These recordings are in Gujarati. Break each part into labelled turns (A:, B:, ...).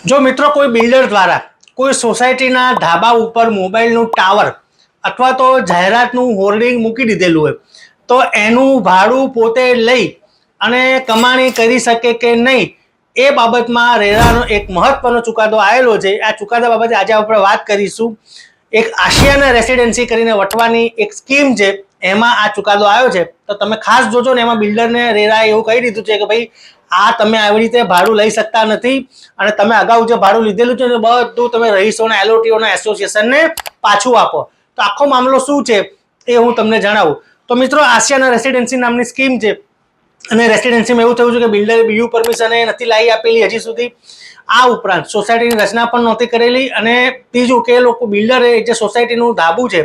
A: જો મિત્રો કોઈ બિલ્ડર દ્વારા કોઈ સોસાયટીના ધાબા ઉપર મોબાઈલનું ટાવર અથવા તો જાહેરાતનું હોર્ડિંગ મૂકી દીધેલું હોય તો એનું ભાડું પોતે લઈ અને કમાણી કરી શકે કે નહીં એ બાબતમાં રેરાનો એક મહત્વનો ચુકાદો આવેલો છે। આ ચુકાદા બાબતે આજે આપણે વાત કરીશું। એક આશિયાના રેસિડેન્સી કરીને વટવાની એક સ્કીમ છે, એમાં આ ચુકાદો આવ્યો છે, તો તમે ખાસ જોજો ને। એમાં બિલ્ડરને રેરાએ એવું કહી દીધું છે કે ભાઈ આ તમે આવી રીતે ભાડું લઈ શકતા નથી અને તમે અગાઉ જે ભાડું લીધેલું છે ને બધું તમે રહીશોના એલઓટીઓના એસોસિએશનને પાછું આપો। તો આખો મામલો શું છે એ હું તમને જણાવું। તો મિત્રો આશિયાના રેસિડેન્સી નામની સ્કીમ છે અને રેસિડેન્સીમાં એવું થયું છે કે બિલ્ડરે બીયુ પરમિશન નથી લાવી આપેલી હજી સુધી। આ ઉપરાંત સોસાયટીની રચના પણ નહોતી કરેલી અને ત્રીજું કે લોકો બિલ્ડરે જે સોસાયટીનું ધાબુ છે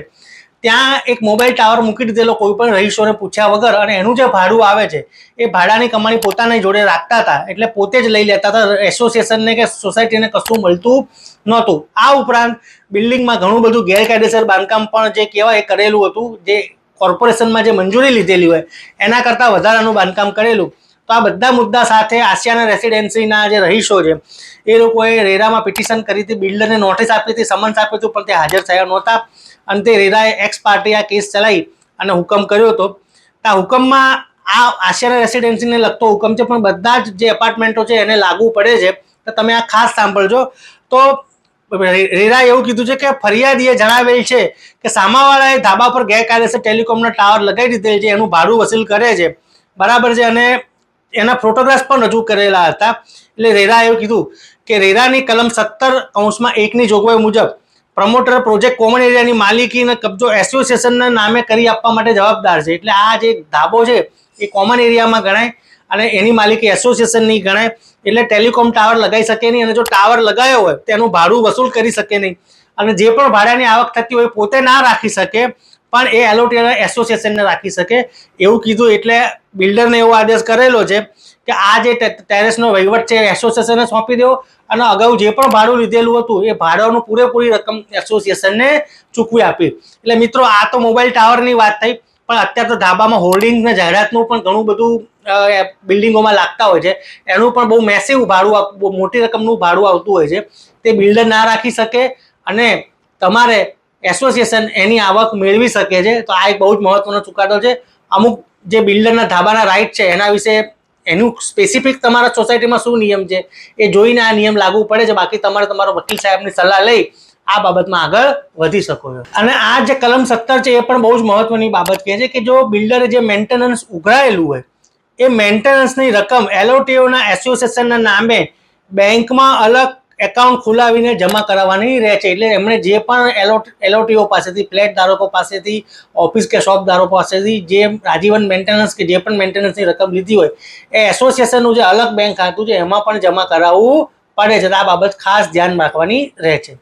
A: ત્યાં એક મોબાઈલ ટાવર મૂકી દીધેલો કોઈ પણ રહીશોને પૂછ્યા વગર અને એનું જે ભાડું આવે છે એ ભાડાની કમાણી પોતાની જોડે રાખતા હતા, એટલે પોતે જ લઈ લેતા હતા। એસોસિએશનને કે સોસાયટીને કશું મળતું નહોતું। આ ઉપરાંત બિલ્ડિંગમાં ઘણું બધું ગેરકાયદેસર બાંધકામ પણ જે કહેવાય એ કરેલું હતું, જે કોર્પોરેશનમાં જે મંજૂરી લીધેલી હોય એના કરતાં વધારાનું બાંધકામ કરેલું। તો આ બધા મુદ્દા સાથે આશિયાના રેસિડેન્સીના જે રહીશો છે એ લોકોએ રેરામાં પિટિશન કરી હતી, બિલ્ડરને નોટિસ આપી હતી, સમન્સ આપ્યું હતું, પણ તે હાજર થયા નહોતા। અંતે રેરાએ એક્સ પાર્ટી આ કેસ ચલાવી અને હુકમ કર્યો હતો। આ હુકમમાં આ આશિયાના રેસિડેન્સીને લગતો હુકમ છે, પણ બધા જ જે એપાર્ટમેન્ટો છે એને લાગુ પડે છે। તો તમે આ ખાસ સાંભળજો। તો રેરાએ એવું કીધું છે કે ફરિયાદીએ જણાવેલ છે કે સામાવાળાએ ધાબા પર ગેરકાયદેસર ટેલિકોમના ટાવર લગાવી દીધેલ છે, એનું ભાડું વસૂલ કરે છે, બરાબર છે, અને એના ફોટોગ્રાફ્સ પણ રજૂ કરેલા હતા। એટલે રેરાએ એવું કીધું કે રેરાની કલમ 17(1) જોગવાઈ મુજબ પ્રમોટર પ્રોજેક્ટ કોમન એરિયાની માલિકી અને કબજો એસોસિએશનના નામે કરી આપવા માટે જવાબદાર છે। એટલે આ જે ધાબો છે એ કોમન એરિયામાં ગણાય અને એની માલિકી એસોસિએશનની ગણાય। એટલે ટેલિકોમ ટાવર લગાવી શકે નહીં અને જો ટાવર લગાવ્યો હોય તેનું ભાડું વસૂલ કરી શકે નહીં અને જે પણ ભાડાની આવક થતી હોય પોતે ના રાખી શકે, પણ એ એલઓટી એસોસિએશનને રાખી શકે એવું કીધું। એટલે બિલ્ડરને એવો આદેશ કરેલો છે કે આ જે ટેરેસનો વહીવટ છે એસોસિએશનને સોંપી દેવો અને અગાઉ જે પણ ભાડું લીધેલું હતું એ ભાડાનું પૂરેપૂરી રકમ એસોસિએશનને ચૂકવી આપી। એટલે મિત્રો આ તો મોબાઈલ ટાવરની વાત થઈ, પણ અત્યારે તો ધાબામાં હોર્ડિંગ ને જાહેરાતનું પણ ઘણું બધું બિલ્ડિંગોમાં લાગતા હોય છે, એનું પણ બહુ મેસિવ ભાડું, બહુ મોટી રકમનું ભાડું આવતું હોય છે, તે બિલ્ડર ના રાખી શકે અને તમારે એસોસિએશન એની આવક મેળવી શકે છે। તો આ એક બહુ જ મહત્વનો ચુકાદો છે। અમુક જે બિલ્ડરના ધાબાના રાઇટ છે એના વિશે એનું સ્પેસિફિક તમારા સોસાયટીમાં શું નિયમ છે એ જોઈને આ નિયમ લાગુ પડે છે, બાકી તમારે તમારો વકીલ સાહેબની સલાહ લઈ આ બાબતમાં આગળ વધી શકો છો। અને આ જે કલમ 17 છે એ પણ બહુ જ મહત્વની બાબત કહે છે કે જો બિલ્ડરે જે મેન્ટેનન્સ ઉઘરાયેલું હોય એ મેન્ટેનન્સની રકમ એલઓટીઓના એસોસિએશનના નામે બેંકમાં અલગ એકાઉન્ટ ખોલાવીને જમા કરાવવાની રહે છે। એટલે એમણે જે પણ એલઓટીઓ પાસેથી, ફ્લેટ ધારકો પાસેથી, ઓફિસ કે શોપ ધારકો પાસેથી જે આજીવન મેન્ટેનન્સ કે જે પણ મેન્ટેનન્સની રકમ લીધી હોય એ એસોસિએશનનું જે અલગ બેંક ખાતું છે એમાં પણ જમા કરાવવું પડે છે। તો આ બાબત ખાસ ધ્યાન રાખવાની રહે છે।